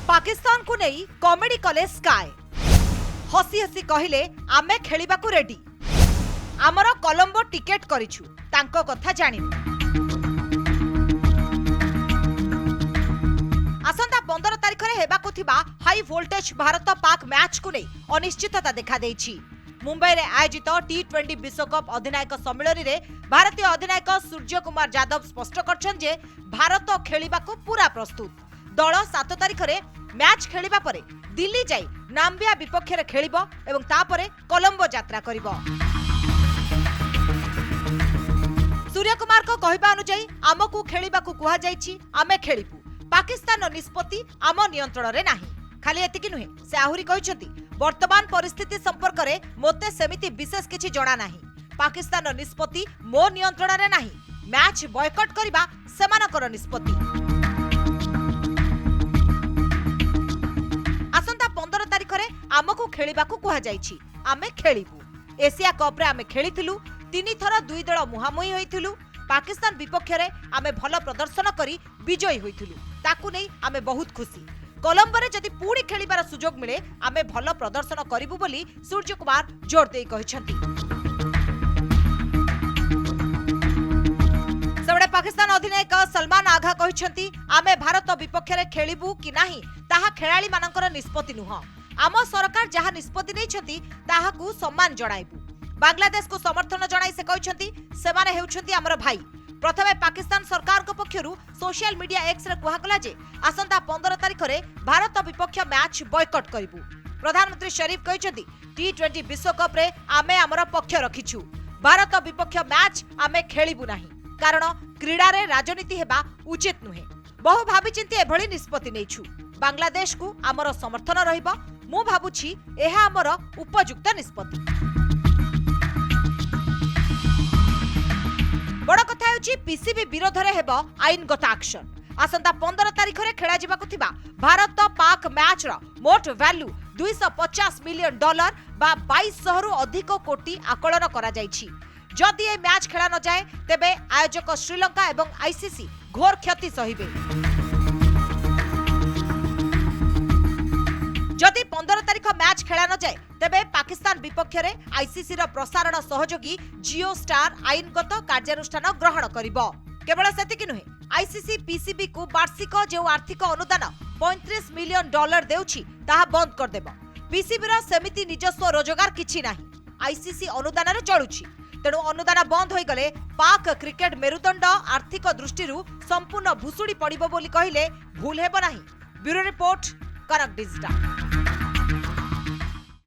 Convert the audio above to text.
पाकिस्तान को नहीं कॉमेडी कले स्काय हसी हसी कहले आमे खेलिबा को रेडी आमर कोलंबो टिकेट करिछु तांको कथा जानिनु। आसंता 15 तारिख रे हेबाकु थिबा high voltage Bharat Pak match को नहीं अनिश्चितता देखा देछि। मुंबई रे आयोजित टी20 विश्वकप अधिनायक सम्मेलन रे भारतीय अधिनायक सूर्य कुमार यादव स्पष्ट करछन जे भारत खेलिबा को पूरा प्रस्तुत। दल 7 तारिख रे मैच खेलिबा परे दिल्ली जाई नाम्बिया विपक्ष रे खेलिबो एवं तापरे कोलंबो यात्रा करिबो। सूर्य कुमार को कहबा अनुसार आमकु खेलिबा को कुहा जाईछि आमे खेलिबु पाकिस्तान निष्पत्ति आम नियंत्रण रे नाही। खाली एतिकी नुहे से आहुरी कहिसंती वर्तमान परिस्थिति संपर्क रे मोते सेमिति विशेष किछि जणा नाही। पाकिस्तान निष्पत्ति मो नियंत्रण रे नाही। मैच बॉयकॉट करिबा सेमानकर निष्पत्ति। आसंता 15 तारिख रे आमकु खेलिबा को कुहा जाईछि आमे खेलिबु। एशिया कप रे आमे खेलिथिलु 3 थर 2 दल मुहामुही होइथिलु। पाकिस्तान विपक्ष रे आमे भल प्रदर्शन करी विजयी होइथिलु ताकू नै आमे बहुत खुशी। कोलंबो रे जदि पूरी खेलिबार सुजोग मिले आमे भल प्रदर्शन करिबु बोली सूर्य कुमार जोर देई कहिसंती। सबडे पाकिस्तान अधिनायक सलमान आघा कहिसंती आमे भारत विपक्ष रे खेलिबु कि नाही ताहा खेलाड़ी मानकर निष्पत्ति नुह। आम सरकार जहा निष्पत्ति नैछंती ताहाकू सम्मान जणाइबु। बांग्लादेश को समर्थन जणाई से कहिसंती सेमाने हेउछंती हमर भाई। प्रथमे पाकिस्तान सरकार को पक्षरु सोशल मीडिया एक्स रे कुहागला जे आसंता 15 तारिख रे भारत विपक्ष मैच बॉयकॉट करिबु। प्रधानमंत्री शरीफ कहिसंती टी20 विश्वकप रे आमे हमर पक्ष रखिछु। भारत विपक्ष मैच आमे खेलिबु नाही कारण क्रीडा रे राजनीति हेबा उचित नुहे। बहु भाबी चिंती एभली निष्पत्ति नेछु। बांग्लादेश को हमर समर्थन रहिबो। मु भाबुछि एहा हमर उपयुक्त निष्पत्ति। बड़ कथा होची पीसीबी विरोध रे हेबो आईनगत एक्शन। आसंता 15 तारिख रे खेला जिबाकु थिबा भारत पाक मैच रो मोट वैल्यू $250 मिलियन बा 2200 रु अधिक कोटी आकलन करा जायछि। जदि ए मैच खेला न जाए तेबे आयोजक श्रीलंका एवं आईसीसी घोर क्षति सहिबे। जदि 15 तारिख मैच खेला न जाए तेबे पाकिस्तान विपक्ष रे आईसीसी रो प्रसारण सहयोगी जियो स्टार आईनगत कार्यानुष्ठान ग्रहण करिबो। केवल सेतिकी नुहे आईसीसी पीसीबी को वार्षिक जो आर्थिक अनुदान $35 मिलियन देउछि ताहा बंद कर देबो। पीसीबी रो सेमिति निजस्व रोजगार किछि नाही। आईसीसी अनुदान रे चलुछि तेणु अनुदान बंद होई गले पाक क्रिकेट मेरुदंड आर्थिक दृष्टिरु संपूर्ण भुसुड़ी पड़िबो बोली कहिले भूल हेबो नाही। ब्यूरो रिपोर्ट कनक डिजिटल।